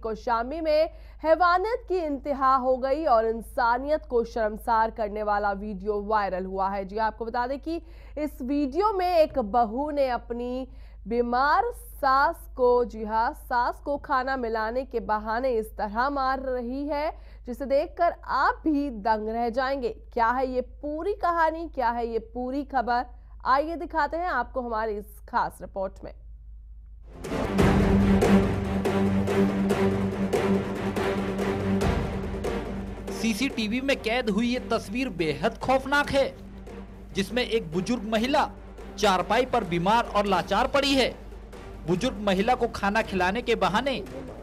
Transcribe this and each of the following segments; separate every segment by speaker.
Speaker 1: कौशाम्बी में हैवानियत की इंतहा हो गई और इंसानियत को शर्मसार करने वाला वीडियो वायरल हुआ है। जी आपको बता दें कि इस वीडियो में एक बहू ने अपनी बीमार सास को खाना मिलाने के बहाने इस तरह मार रही है, जिसे देखकर आप भी दंग रह जाएंगे। क्या है ये पूरी कहानी, क्या है ये पूरी खबर, आइए दिखाते हैं आपको हमारी इस खास रिपोर्ट में।
Speaker 2: सीसीटीवी में कैद हुई ये तस्वीर बेहद खौफनाक है, जिसमें एक बुजुर्ग महिला चारपाई पर बीमार और लाचार पड़ी है। बुजुर्ग महिला को खाना खिलाने के बहाने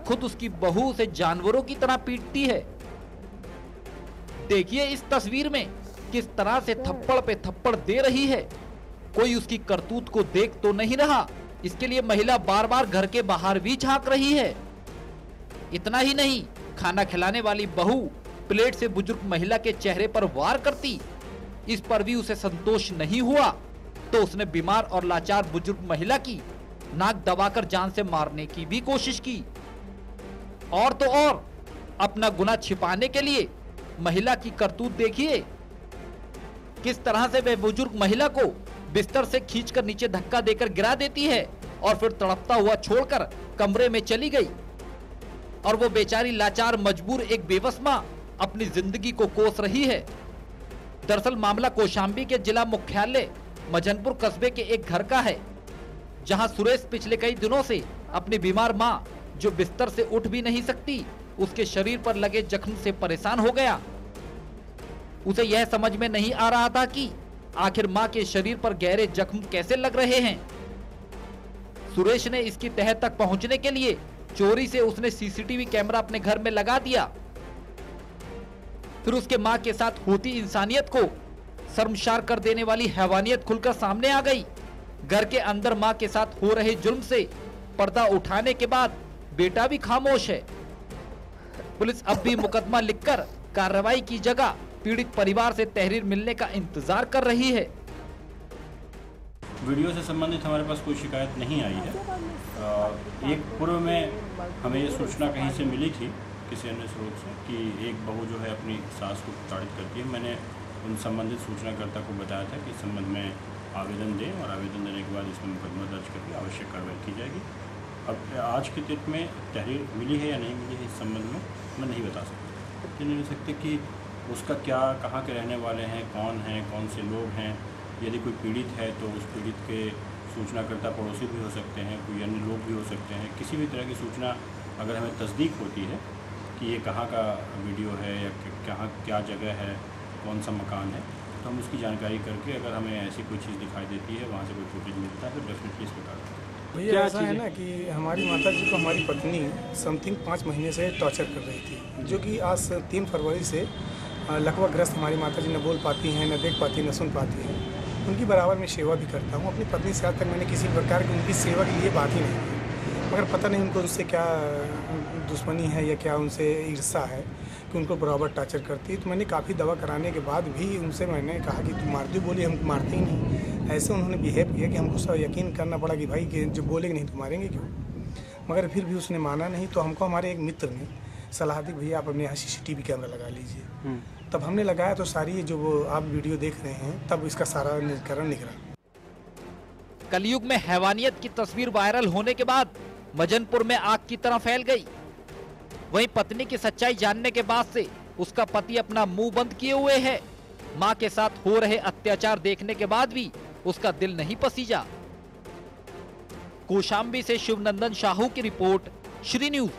Speaker 2: खुद उसकी बहू उसे जानवरों की तरह पीटती है। देखिए इस तस्वीर में किस तरह से थप्पड़ पे थप्पड़ दे रही है। कोई उसकी करतूत को देख तो नहीं रहा, इसके लिए महिला बार बार घर के बाहर भी झांक रही है। इतना ही नहीं, खाना खिलाने वाली बहू प्लेट से बुजुर्ग महिला के चेहरे पर वार करती। इस पर भी उसे संतोष नहीं हुआ तो उसने बीमार और लाचार बुजुर्ग महिला की नाक दबाकर जान से मारने की भी कोशिश की। और तो और अपना गुनाह छिपाने के लिए महिला की करतूत देखिए, किस तरह से वह बुजुर्ग महिला को बिस्तर से खींचकर नीचे धक्का देकर गिरा देती है और फिर तड़पता हुआ छोड़कर कमरे में चली गई। और वो बेचारी लाचार मजबूर एक बेबस मां अपनी जिंदगी को कोस रही है। दरअसल मामला कौशाम्बी के जिला मुख्यालय मजनपुर कस्बे के एक घर का है, जहां सुरेश पिछले कई दिनों से अपनी बीमार मां, जो बिस्तर से उठ भी नहीं सकती, उसके शरीर पर लगे जख्म से परेशान हो गया। उसे यह समझ में नहीं आ रहा था कि आखिर मां के शरीर पर गहरे जख्म कैसे लग रहे हैं। सुरेश ने इसकी तह तक पहुंचने के लिए चोरी से उसने सीसीटीवी कैमरा अपने घर में लगा दिया। फिर उसके मां के साथ होती इंसानियत को शर्मसार कर देने वाली हैवानियत खुलकर सामने आ गई। घर के अंदर मां के साथ हो रहे जुल्म से पर्दा उठाने के बाद बेटा भी खामोश है। पुलिस अब भी मुकदमा लिखकर कार्रवाई की जगह पीड़ित परिवार से तहरीर मिलने का इंतजार कर रही है।
Speaker 3: वीडियो से संबंधित हमारे पास कोई शिकायत नहीं आई है। एक पूर्व में हमें ये सूचना कहीं से मिली थी किसी अन्य स्रोत से कि एक बहू जो है अपनी सास को प्रताड़ित करती है। मैंने उन संबंधित सूचनाकर्ता को बताया था कि इस संबंध में आवेदन दें और आवेदन देने के बाद इसमें मुकदमा दर्ज करके आवश्यक कार्रवाई की जाएगी। अब आज की तिथि में तहरीर मिली है या नहीं मिली है इस संबंध में मैं नहीं बता सकता। ये नहीं बता सकते कि उसका क्या, कहाँ के रहने वाले हैं, कौन से लोग हैं। यदि कोई पीड़ित है तो उस पीड़ित के सूचनाकर्ता पड़ोसी भी हो सकते हैं, कोई अन्य लोग भी हो सकते हैं। किसी भी तरह की सूचना अगर हमें तस्दीक होती है कि ये कहाँ का वीडियो है या कहाँ क्या जगह है, कौन सा मकान है, तो हम उसकी जानकारी करके अगर हमें ऐसी कोई चीज़ दिखाई देती है, वहाँ से कोई फुटेज मिलता है, तो डेफिनेटली इस प्रकार
Speaker 4: भैया ऐसा है ना कि हमारी माता जी को हमारी पत्नी समथिंग 5 महीने से टॉर्चर कर रही थी, जो कि आज 3 फरवरी से लकवा ग्रस्त हमारी माता जी न बोल पाती हैं, न देख पाती, न सुन पाती हैं। उनकी बराबर में सेवा भी करता हूँ। अपनी पत्नी से आज तक मैंने किसी प्रकार की उनकी सेवा के लिए बात ही नहीं की, मगर पता नहीं उनको उनसे क्या दुश्मनी है या क्या उनसे ईर्ष्या है कि उनको बराबर टॉर्चर करती है। तो मैंने काफ़ी दवा कराने के बाद भी उनसे मैंने कहा कि तुम मारती हो, बोली हम मारते ही नहीं। ऐसे उन्होंने बिहेव किया कि हमको सब यकीन करना पड़ा कि भाई कि जो बोलेंगे नहीं तो मारेंगे क्यों, मगर फिर भी उसने माना नहीं। तो हमको हमारे एक मित्र ने सलाह दी भैया आप अपने यहाँ सीसीटीवी कैमरा लगा लीजिए। तब हमने लगाया तो सारी जो वो आप वीडियो देख रहे हैं, तब इसका सारा निष्करण निकला।
Speaker 2: कलयुग में हैवानियत की तस्वीर वायरल होने के बाद मजनपुर में आग की तरह फैल गई। वहीं पत्नी की सच्चाई जानने के बाद से उसका पति अपना मुंह बंद किए हुए है। मां के साथ हो रहे अत्याचार देखने के बाद भी उसका दिल नहीं पसीजा। कौशाम्बी से शिवनंदन साहू की रिपोर्ट, श्री न्यूज।